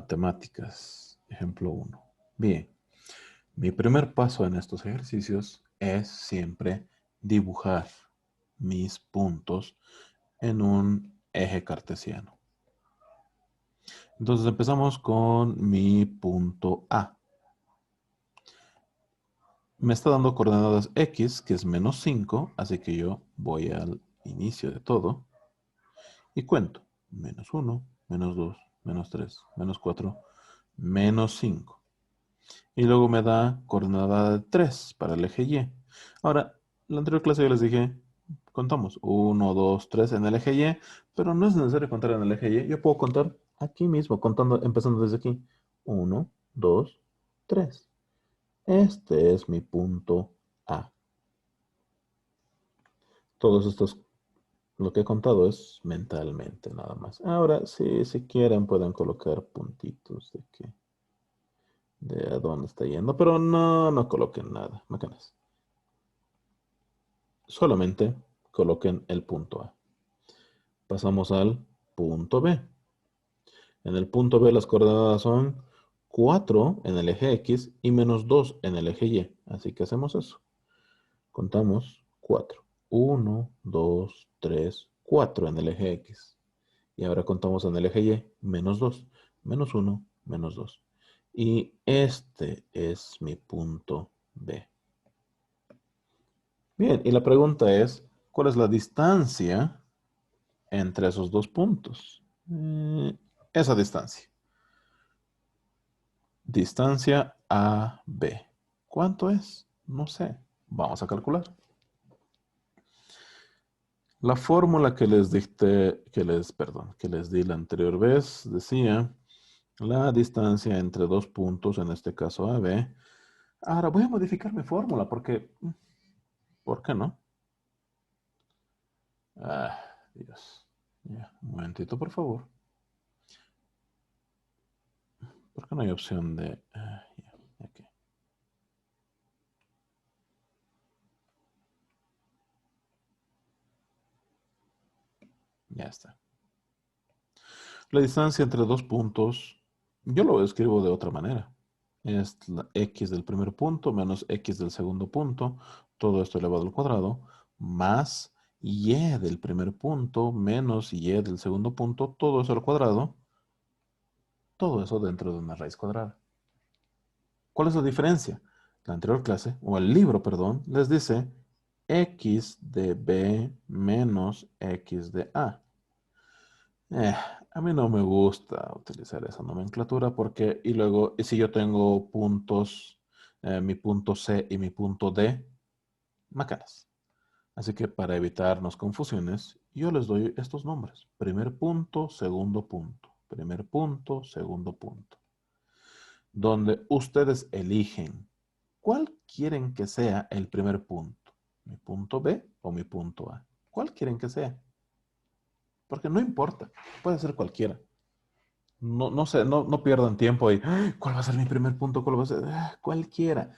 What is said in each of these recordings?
matemáticas. Ejemplo 1. Bien, mi primer paso en estos ejercicios es siempre dibujar mis puntos en un eje cartesiano. Entonces empezamos con mi punto A. Me está dando coordenadas X, que es menos 5, así que yo voy al inicio de todo y cuento. Menos 1, menos 2, menos 3, menos 4, menos 5. Y luego me da coordenada de 3 para el eje Y. Ahora, en la anterior clase yo les dije, contamos 1, 2, 3 en el eje Y, pero no es necesario contar en el eje Y. Yo puedo contar aquí mismo, contando, empezando desde aquí. 1, 2, 3. Este es mi punto A. Todos estos, lo que he contado es mentalmente nada más. Ahora, si quieren, pueden colocar puntitos de a dónde está yendo, pero no coloquen nada, bacanas. Solamente coloquen el punto A. Pasamos al punto B. En el punto B las coordenadas son 4 en el eje X y menos 2 en el eje Y. Así que hacemos eso. Contamos 4. 1, 2, 3, 4 en el eje X. Y ahora contamos en el eje Y, menos 2, menos 1, menos 2. Y este es mi punto B. Bien, y la pregunta es, ¿cuál es la distancia entre esos dos puntos? Esa distancia. Distancia AB. ¿Cuánto es? No sé. Vamos a calcular. La fórmula que les dicté, que les di la anterior vez, decía la distancia entre dos puntos, en este caso AB. Ahora voy a modificar mi fórmula porque, ¿por qué no? Ah, Dios. Ya, un momentito, por favor. ¿Por qué no hay opción de... ya, aquí. Ya está. La distancia entre dos puntos, yo lo escribo de otra manera. Es la x del primer punto menos x del segundo punto, todo esto elevado al cuadrado, más y del primer punto menos y del segundo punto, todo eso al cuadrado, todo eso dentro de una raíz cuadrada. ¿Cuál es la diferencia? La anterior clase, o el libro, perdón, les dice x de b menos x de a. A mí no me gusta utilizar esa nomenclatura porque, y luego, y si yo tengo puntos, mi punto C y mi punto D, macanas. Así que para evitarnos confusiones, yo les doy estos nombres. Primer punto, segundo punto. Primer punto, segundo punto. Donde ustedes eligen cuál quieren que sea el primer punto. ¿Mi punto B o mi punto A? ¿Cuál quieren que sea? Porque no importa, puede ser cualquiera. No sé, no pierdan tiempo ahí. "Ay, ¿cuál va a ser mi primer punto? ¿Cuál va a ser? Cualquiera.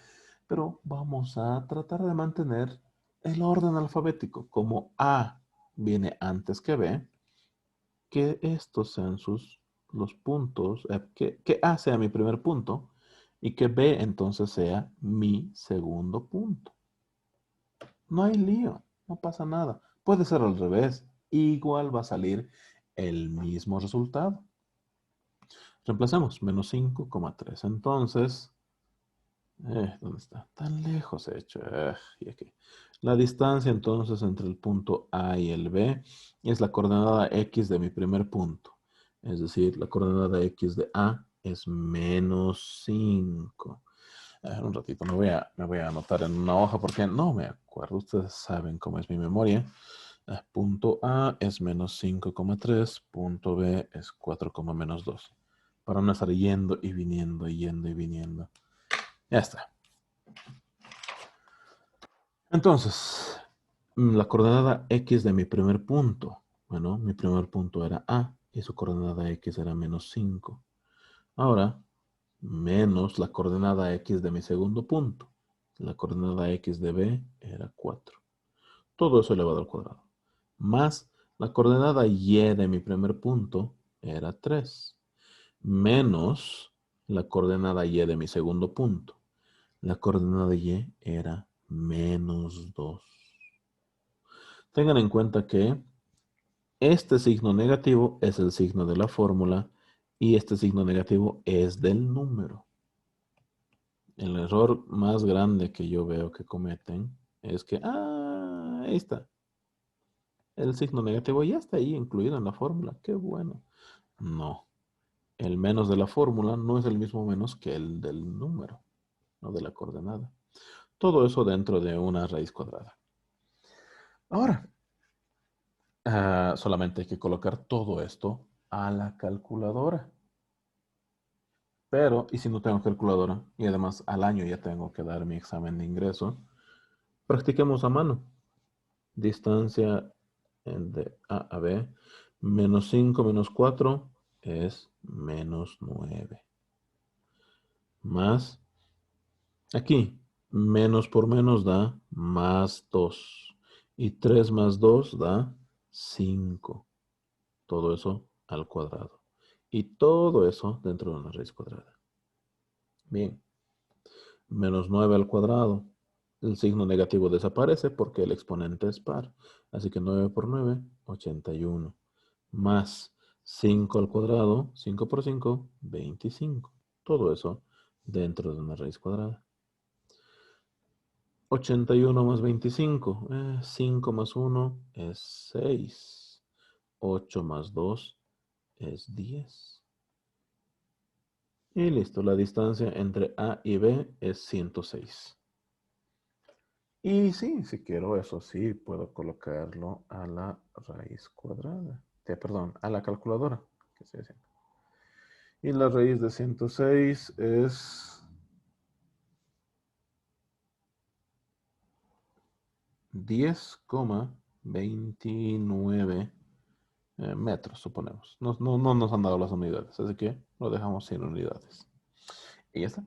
Pero vamos a tratar de mantener el orden alfabético. Como A viene antes que B, que estos sean los puntos, que A sea mi primer punto y que B entonces sea mi segundo punto. No hay lío, no pasa nada. Puede ser al revés. Igual va a salir el mismo resultado. Reemplazamos, menos 5,3. Entonces, ¿dónde está? Tan lejos he hecho. Y aquí. La distancia entonces entre el punto A y el B es la coordenada X de mi primer punto. Es decir, la coordenada X de A es menos 5. Un ratito, me voy a anotar en una hoja porque no me acuerdo. Ustedes saben cómo es mi memoria. Punto A es menos 5,3. Punto B es 4, menos 2. Para no estar yendo y viniendo, yendo y viniendo. Ya está. Entonces, la coordenada X de mi primer punto. Bueno, mi primer punto era A y su coordenada X era menos 5. Ahora, menos la coordenada X de mi segundo punto. La coordenada X de B era 4. Todo eso elevado al cuadrado. Más la coordenada Y de mi primer punto era 3. menos la coordenada y de mi segundo punto. La coordenada y era menos 2. Tengan en cuenta que este signo negativo es el signo de la fórmula y este signo negativo es del número. El error más grande que yo veo que cometen es que, ahí está. El signo negativo ya está ahí incluido en la fórmula. Qué bueno. No. El menos de la fórmula no es el mismo menos que el del número, no de la coordenada. Todo eso dentro de una raíz cuadrada. Ahora, solamente hay que colocar todo esto a la calculadora. Pero, ¿y si no tengo calculadora? Y además al año ya tengo que dar mi examen de ingreso. Practiquemos a mano. Distancia de A a B. Menos 5 menos 4 es menos 9. Más, aquí, menos por menos da más 2. Y 3 más 2 da 5. Todo eso al cuadrado. Y todo eso dentro de una raíz cuadrada. Bien. Menos 9 al cuadrado. El signo negativo desaparece porque el exponente es par. Así que 9 por 9, 81. Más 5 al cuadrado, 5 por 5, 25. Todo eso dentro de una raíz cuadrada. 81 más 25. 5 más 1 es 6. 8 más 2 es 10. Y listo, la distancia entre A y B es 106. Y sí, si quiero eso sí, puedo colocarlo a la raíz cuadrada. Perdón, a la calculadora. ¿Qué estoy haciendo? Y la raíz de 106 es 10,29 metros, suponemos. No nos han dado las unidades, así que lo dejamos sin unidades. Y ya está.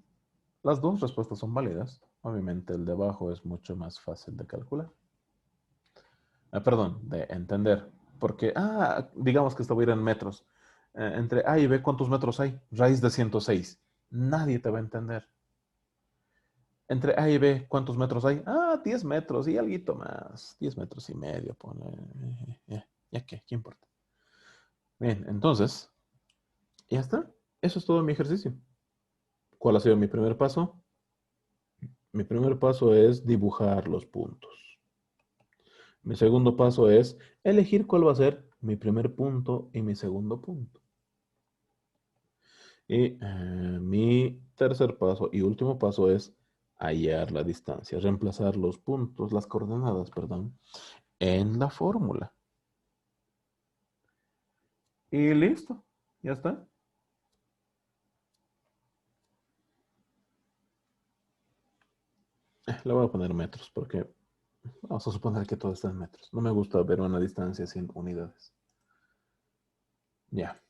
Las dos respuestas son válidas. Obviamente el de abajo es mucho más fácil de calcular. Perdón, de entender. Porque, digamos que esto va a ir en metros. Entre A y B, ¿cuántos metros hay? Raíz de 106. Nadie te va a entender. Entre A y B, ¿cuántos metros hay? 10 metros y algo más. 10 metros y medio, pone. Ya qué importa. Bien, entonces, ya está. Eso es todo mi ejercicio. ¿Cuál ha sido mi primer paso? Mi primer paso es dibujar los puntos. Mi segundo paso es elegir cuál va a ser mi primer punto y mi segundo punto. Y mi tercer paso y último paso es hallar la distancia, reemplazar los puntos, las coordenadas, perdón, en la fórmula. Y listo, ya está. Le voy a poner metros porque vamos a suponer que todo está en metros. No me gusta ver una distancia sin unidades. Ya.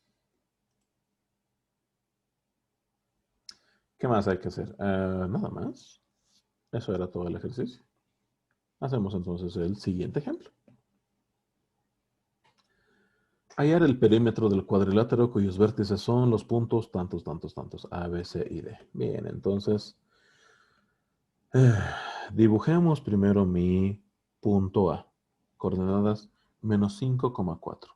¿Qué más hay que hacer? Nada más. Eso era todo el ejercicio. Hacemos entonces el siguiente ejemplo. Hallar el perímetro del cuadrilátero cuyos vértices son los puntos tantos, A, B, C y D. Bien, entonces dibujemos primero mi punto A. Coordenadas menos 5,4.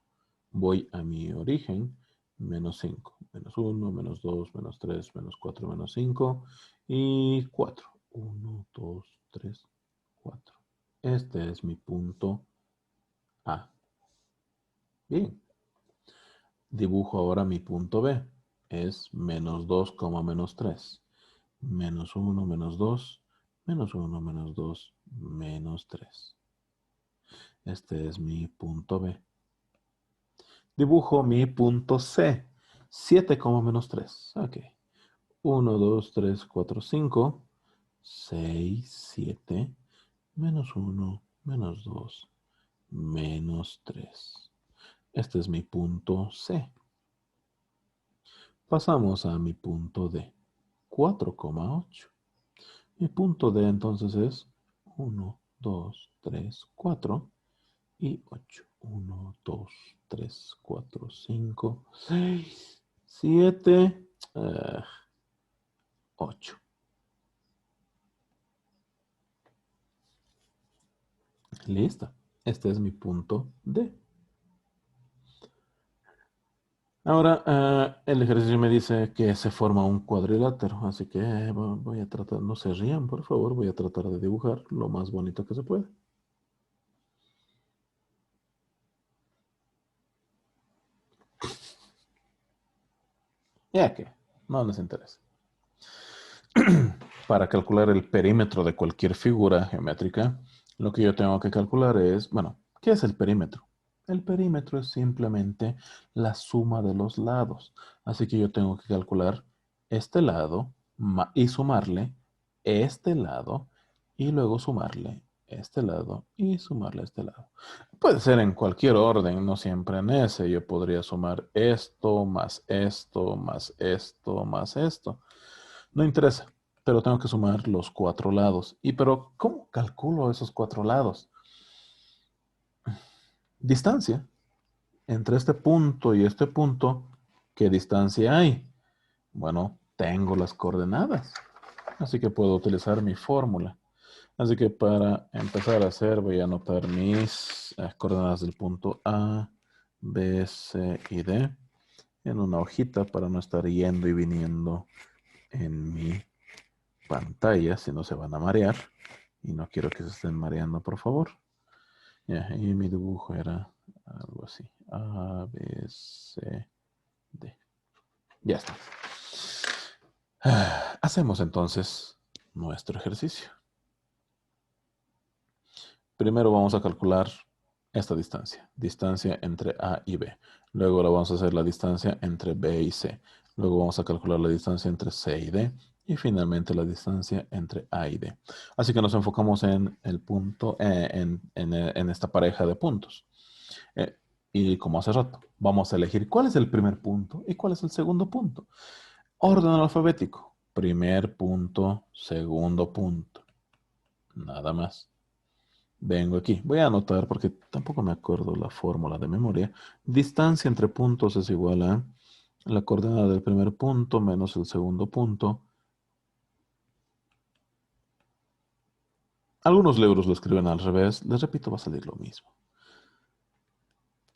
Voy a mi origen, menos 5. Menos 1, menos 2, menos 3, menos 4, menos 5 y 4. 1, 2, 3, 4. Este es mi punto A. Bien. Dibujo ahora mi punto B. Es menos 2, menos 3. Menos 1, menos 2, menos 1, menos 2, menos 3. Este es mi punto B. Dibujo mi punto C. 7, menos 3. Ok. 1, 2, 3, 4, 5, 6, 7, menos 1, menos 2, menos 3. Este es mi punto C. Pasamos a mi punto D. 4,8. Mi punto D entonces es 1, 2, 3, 4 y 8. 1, 2, 3, 4, 5, 6. 7, 8. Listo. Este es mi punto D. Ahora, el ejercicio me dice que se forma un cuadrilátero, así que voy a tratar, no se rían, por favor, voy a tratar de dibujar lo más bonito que se puede. Ya que, no les interesa. Para calcular el perímetro de cualquier figura geométrica, lo que yo tengo que calcular es, bueno, ¿qué es el perímetro? El perímetro es simplemente la suma de los lados. Así que yo tengo que calcular este lado y sumarle este lado y luego sumarle este lado y sumarle este lado. Puede ser en cualquier orden, no siempre en ese. Yo podría sumar esto, más esto, más esto, más esto. No interesa, pero tengo que sumar los 4 lados. Pero, ¿cómo calculo esos 4 lados? Distancia. Entre este punto y este punto, ¿qué distancia hay? Bueno, tengo las coordenadas. Así que puedo utilizar mi fórmula. Así que para empezar a hacer, voy a anotar mis coordenadas del punto A, B, C y D en una hojita para no estar yendo y viniendo en mi pantalla, si no se van a marear. Y no quiero que se estén mareando, por favor. Y mi dibujo era algo así. A, B, C, D. Ya está. Hacemos entonces nuestro ejercicio. Primero vamos a calcular esta distancia. Distancia entre A y B. Luego la vamos a hacer la distancia entre B y C. Luego vamos a calcular la distancia entre C y D. Y finalmente la distancia entre A y D. Así que nos enfocamos en el punto, en esta pareja de puntos. Y como hace rato, vamos a elegir cuál es el primer punto y cuál es el segundo punto. Orden alfabético. Primer punto, segundo punto. Nada más. Vengo aquí. Voy a anotar porque tampoco me acuerdo la fórmula de memoria. Distancia entre puntos es igual a la coordenada del primer punto menos el segundo punto. Algunos libros lo escriben al revés. Les repito, va a salir lo mismo.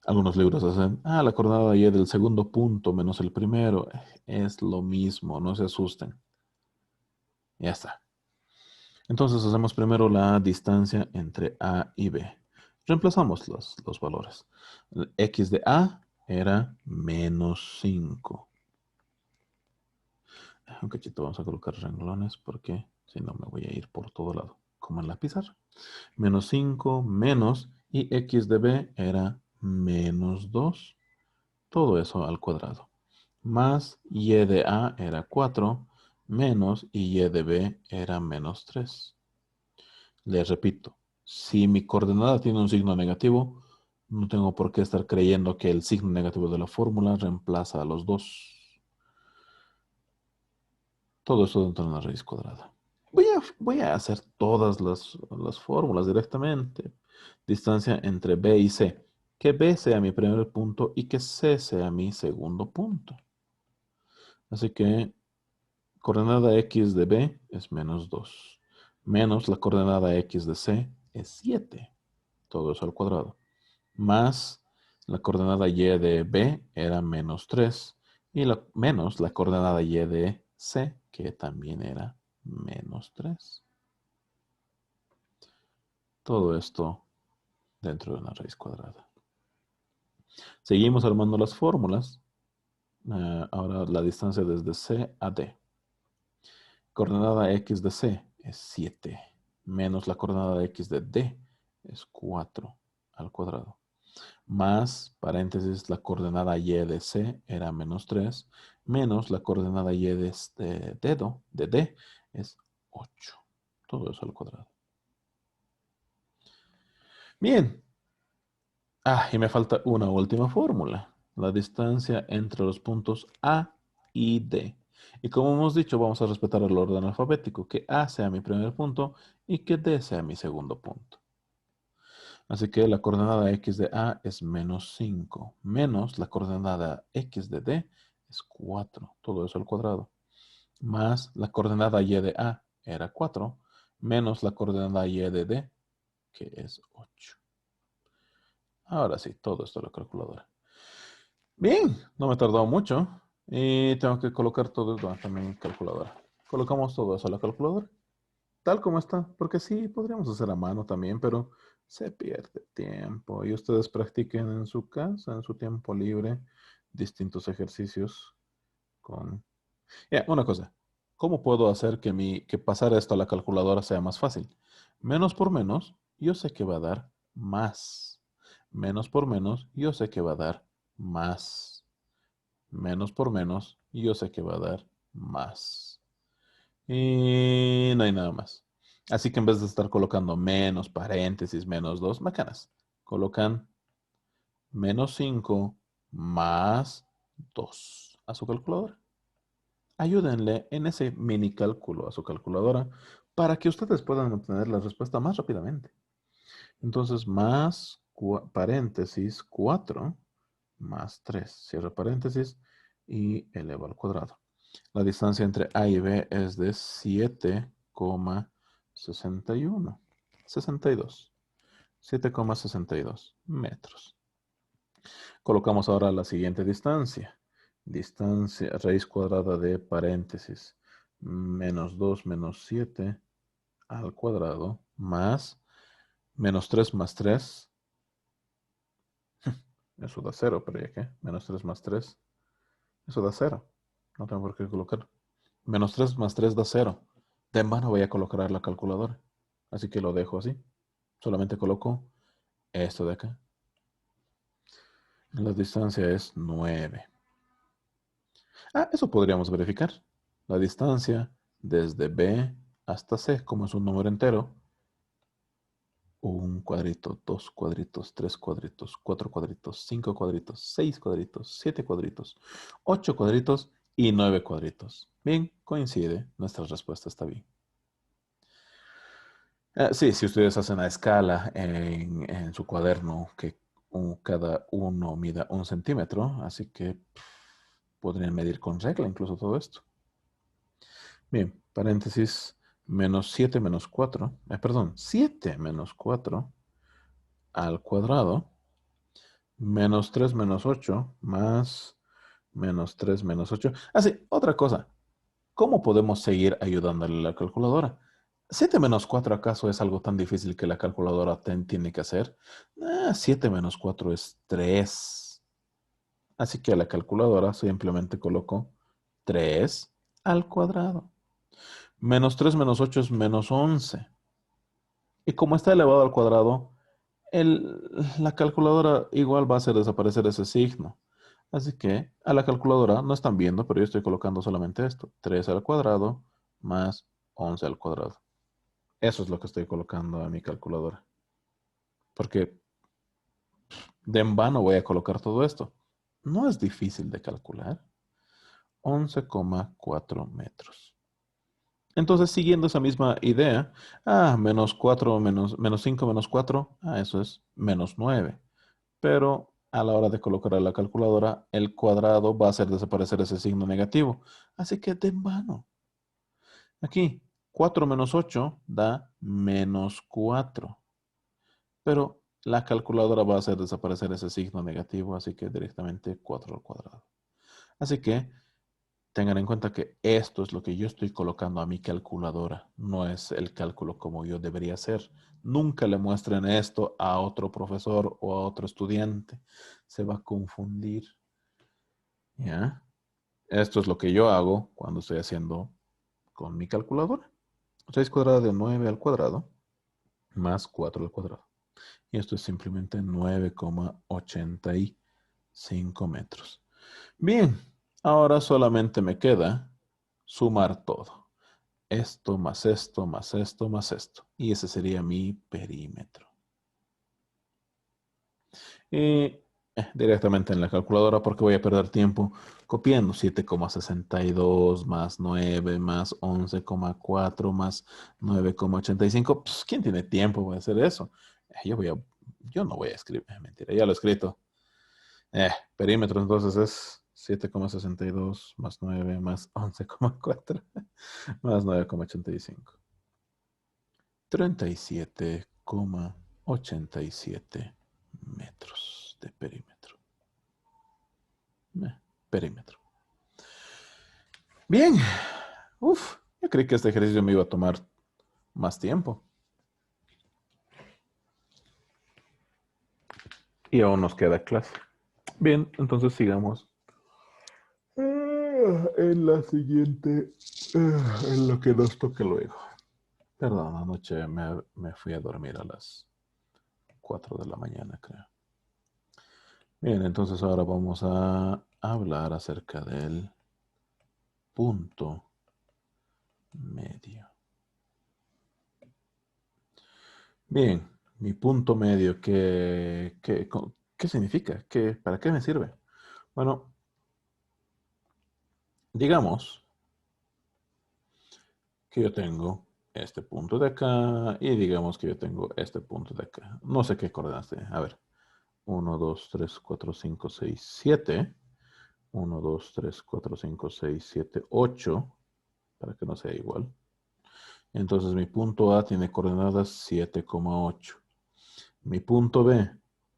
Algunos libros hacen, la coordenada y del segundo punto menos el primero. Es lo mismo, no se asusten. Ya está. Entonces hacemos primero la distancia entre A y B. Reemplazamos los valores. X de A era menos 5. Un cachito, vamos a colocar renglones porque si no me voy a ir por todo lado, como en la pizarra. Menos 5 menos, y X de B era menos 2. Todo eso al cuadrado. Más Y de A era 4, menos y de B era menos 3. Les repito, si mi coordenada tiene un signo negativo, no tengo por qué estar creyendo que el signo negativo de la fórmula reemplaza a los dos. Todo eso dentro de una raíz cuadrada. Voy a hacer todas las fórmulas directamente. Distancia entre B y C. Que B sea mi primer punto y que C sea mi segundo punto. Así que coordenada X de B es menos 2. Menos la coordenada X de C es 7. Todo eso al cuadrado. Más la coordenada Y de B era menos 3. Y menos la coordenada Y de C, que también era menos 3. Todo esto dentro de una raíz cuadrada. Seguimos armando las fórmulas. Ahora la distancia desde C a D. Coordenada X de C es 7. Menos la coordenada X de D es 4 al cuadrado. Más, paréntesis, la coordenada Y de C era menos 3, menos la coordenada Y de D es 8. Todo eso al cuadrado. Bien. Y me falta una última fórmula. La distancia entre los puntos A y D. Y como hemos dicho, vamos a respetar el orden alfabético. Que A sea mi primer punto y que D sea mi segundo punto. Así que la coordenada X de A es menos 5, menos la coordenada X de D es 4. Todo eso al cuadrado. Más la coordenada y de A era 4. Menos la coordenada y de D, que es 8. Ahora sí, todo esto a la calculadora. Bien, no me he tardado mucho. Y tengo que colocar todo esto también en calculadora. Colocamos todo eso a la calculadora. Tal como está. Porque sí, podríamos hacer a mano también, pero se pierde tiempo. Y ustedes practiquen en su casa, en su tiempo libre, distintos ejercicios con... una cosa. ¿Cómo puedo hacer que pasar esto a la calculadora sea más fácil? Menos por menos, yo sé que va a dar más. Menos por menos, yo sé que va a dar más. Menos por menos, yo sé que va a dar más. Y no hay nada más. Así que en vez de estar colocando menos, paréntesis, menos 2, macanas, colocan menos 5 más 2 a su calculadora. Ayúdenle en ese mini cálculo a su calculadora para que ustedes puedan obtener la respuesta más rápidamente. Entonces, más paréntesis 4 más 3, cierra paréntesis y eleva al cuadrado. La distancia entre A y B es de 7,61. 62. 7,62 metros. Colocamos ahora la siguiente distancia. Distancia, raíz cuadrada de paréntesis, menos 2 menos 7 al cuadrado, más menos 3 más 3. Eso da 0, pero ya que, menos 3 más 3. Eso da 0. No tengo por qué colocar. Menos 3 más 3 da 0. De en vano voy a colocar la calculadora. Así que lo dejo así. Solamente coloco esto de acá. La distancia es 9. Eso podríamos verificar. La distancia desde B hasta C, como es un número entero. Un cuadrito, dos cuadritos, tres cuadritos, cuatro cuadritos, cinco cuadritos, seis cuadritos, siete cuadritos, ocho cuadritos y 9 cuadritos. Bien, coincide. Nuestra respuesta está bien. Sí, si ustedes hacen a escala en su cuaderno que cada uno mida 1 centímetro, así que podrían medir con regla incluso todo esto. Bien, paréntesis, menos 7 menos 4, perdón, 7 menos 4 al cuadrado, menos 3 menos 8, más menos 3 menos 8. Sí, otra cosa. ¿Cómo podemos seguir ayudándole a la calculadora? 7 menos 4 acaso es algo tan difícil que la calculadora tiene que hacer. 7 menos 4 es 3. Así que a la calculadora simplemente coloco 3 al cuadrado. Menos 3 menos 8 es menos 11. Y como está elevado al cuadrado, la calculadora igual va a hacer desaparecer ese signo. Así que a la calculadora no están viendo, pero yo estoy colocando solamente esto. 3 al cuadrado más 11 al cuadrado. Eso es lo que estoy colocando a mi calculadora. Porque de en vano voy a colocar todo esto. No es difícil de calcular. 11,4 metros. Entonces, siguiendo esa misma idea, menos 4 menos 5 menos 4, eso es menos 9. Pero a la hora de colocar a la calculadora, el cuadrado va a hacer desaparecer ese signo negativo. Así que de en vano. Aquí, 4 menos 8 da menos 4. Pero la calculadora va a hacer desaparecer ese signo negativo, así que directamente 4 al cuadrado. Así que tengan en cuenta que esto es lo que yo estoy colocando a mi calculadora, no es el cálculo como yo debería hacer. Nunca le muestren esto a otro profesor o a otro estudiante. Se va a confundir. ¿Ya? Esto es lo que yo hago cuando estoy haciendo con mi calculadora. 6 cuadrada de 9 al cuadrado más 4 al cuadrado. Y esto es simplemente 9,85 metros. Bien, ahora solamente me queda sumar todo. Esto más esto más esto más esto. Y ese sería mi perímetro. Y directamente en la calculadora porque voy a perder tiempo copiando 7,62 más 9 más 11,4 más 9,85. Pues, ¿quién tiene tiempo para hacer eso? Yo no voy a escribir, mentira, ya lo he escrito. Perímetro entonces es 7,62 más 9 más 11,4 más 9,85. 37,87 metros de perímetro. Perímetro. Bien. Uf, yo creí que este ejercicio me iba a tomar más tiempo. Y aún nos queda clase. Bien, entonces sigamos. En la siguiente, en lo que nos toque luego. Perdón, anoche me fui a dormir a las 4 de la mañana, creo. Bien, entonces ahora vamos a hablar acerca del punto medio. Bien, mi punto medio, ¿qué significa? ¿Para qué me sirve? Bueno, digamos que yo tengo este punto de acá y digamos que yo tengo este punto de acá. No sé qué coordenadas tiene. A ver, 1, 2, 3, 4, 5, 6, 7. 1, 2, 3, 4, 5, 6, 7, 8. Para que no sea igual. Entonces mi punto A tiene coordenadas 7,8. Mi punto B,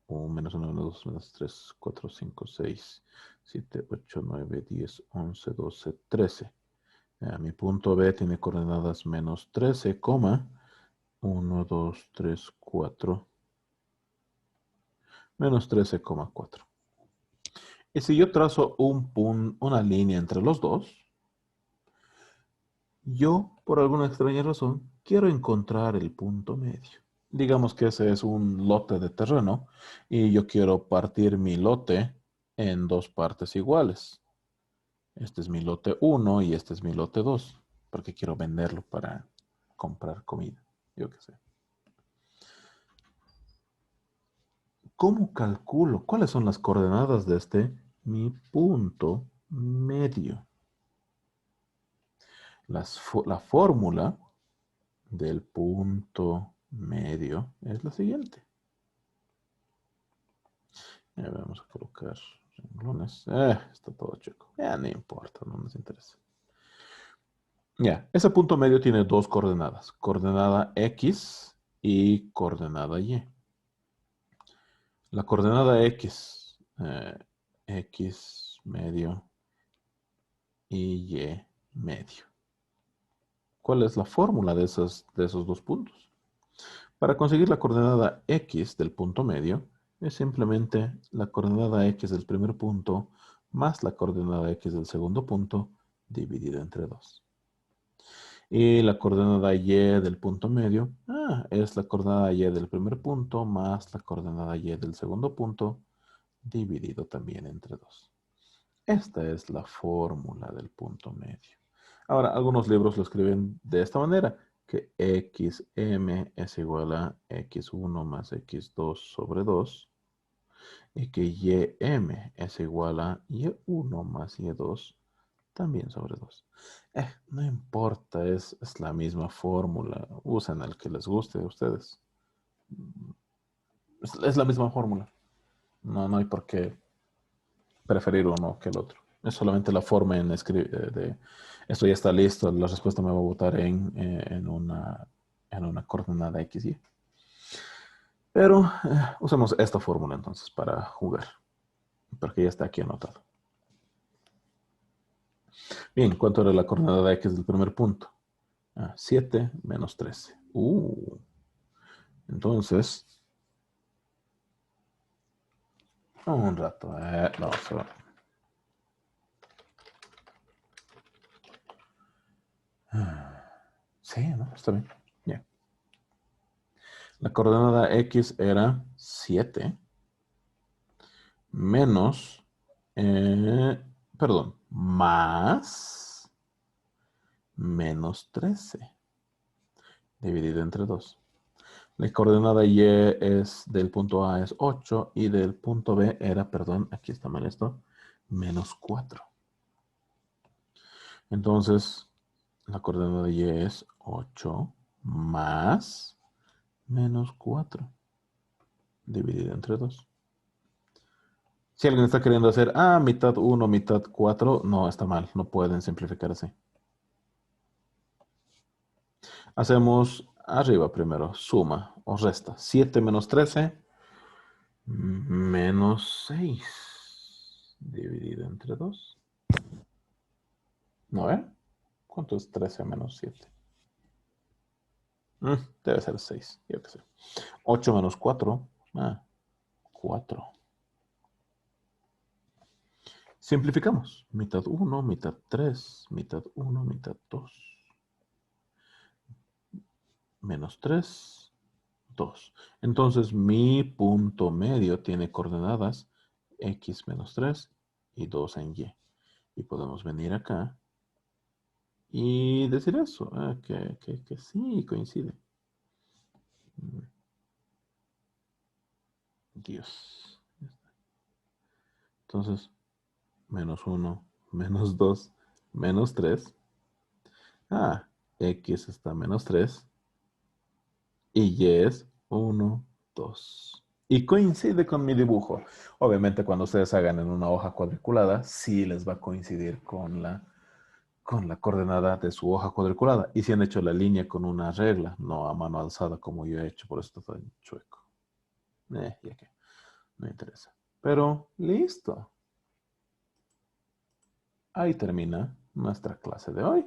1, menos 1, menos 2, menos 3, 4, 5, 6, 7, 8, 9, 10, 11, 12, 13. Mi punto B tiene coordenadas menos 13, 1, 2, 3, 4, menos 13,4. Y si yo trazo una línea entre los dos, yo, por alguna extraña razón, quiero encontrar el punto medio. Digamos que ese es un lote de terreno y yo quiero partir mi lote en dos partes iguales. Este es mi lote 1 y este es mi lote 2, porque quiero venderlo para comprar comida, yo qué sé. ¿Cómo calculo? ¿Cuáles son las coordenadas de mi punto medio? La fórmula del punto medio es la siguiente. Vamos a colocar renglones. Está todo chico. Ya no importa, no nos interesa. Ya, ese punto medio tiene dos coordenadas. Coordenada X y coordenada Y. La coordenada X, X medio y Y medio. ¿Cuál es la fórmula de esos dos puntos? Para conseguir la coordenada X del punto medio, es simplemente la coordenada X del primer punto más la coordenada X del segundo punto dividida entre 2. Y la coordenada Y del punto medio es la coordenada Y del primer punto más la coordenada Y del segundo punto dividido también entre 2. Esta es la fórmula del punto medio. Ahora, algunos libros lo escriben de esta manera, que xm es igual a x1 más x2 sobre 2 y que ym es igual a y1 más y2 también sobre 2. No importa, es la misma fórmula. Usen el que les guste a ustedes. Es la misma fórmula. No hay por qué preferir uno que el otro. Es solamente la forma en escribir. Esto ya está listo, la respuesta me va a botar en una coordenada XY. Pero usemos esta fórmula entonces para jugar, porque ya está aquí anotado. Bien, ¿cuánto era la coordenada X del primer punto? 7 menos 13. Entonces, un rato. No, sí, ¿no? Está bien. Ya. La coordenada X era 7 menos, perdón, más menos 13 dividido entre 2. La coordenada Y es del punto A es 8 y del punto B era, perdón, aquí está mal esto, menos 4. Entonces, la coordenada Y es 8 más menos 4 dividido entre 2. Si alguien está queriendo hacer, mitad 1, mitad 4, no, está mal, no pueden simplificar así. Hacemos arriba primero, suma o resta. 7 menos 13, menos 6, dividido entre 2. ¿No ve? ¿Cuánto es 13 menos 7? Debe ser 6, yo qué sé. 8 menos 4, 4. Simplificamos. Mitad 1, mitad 3, mitad 1, mitad 2. Menos 3, 2. Entonces mi punto medio tiene coordenadas x menos 3 y 2 en y. Y podemos venir acá y decir eso, que sí coincide. Dios. Entonces, menos 1, menos 2, menos 3. X está menos 3 y Y es 1, 2. Y coincide con mi dibujo. Obviamente cuando ustedes hagan en una hoja cuadriculada, sí les va a coincidir con la coordenada de su hoja cuadriculada. Y si han hecho la línea con una regla, no a mano alzada como yo he hecho, por eso está tan chueco. Ya que no interesa. Pero listo. Ahí termina nuestra clase de hoy.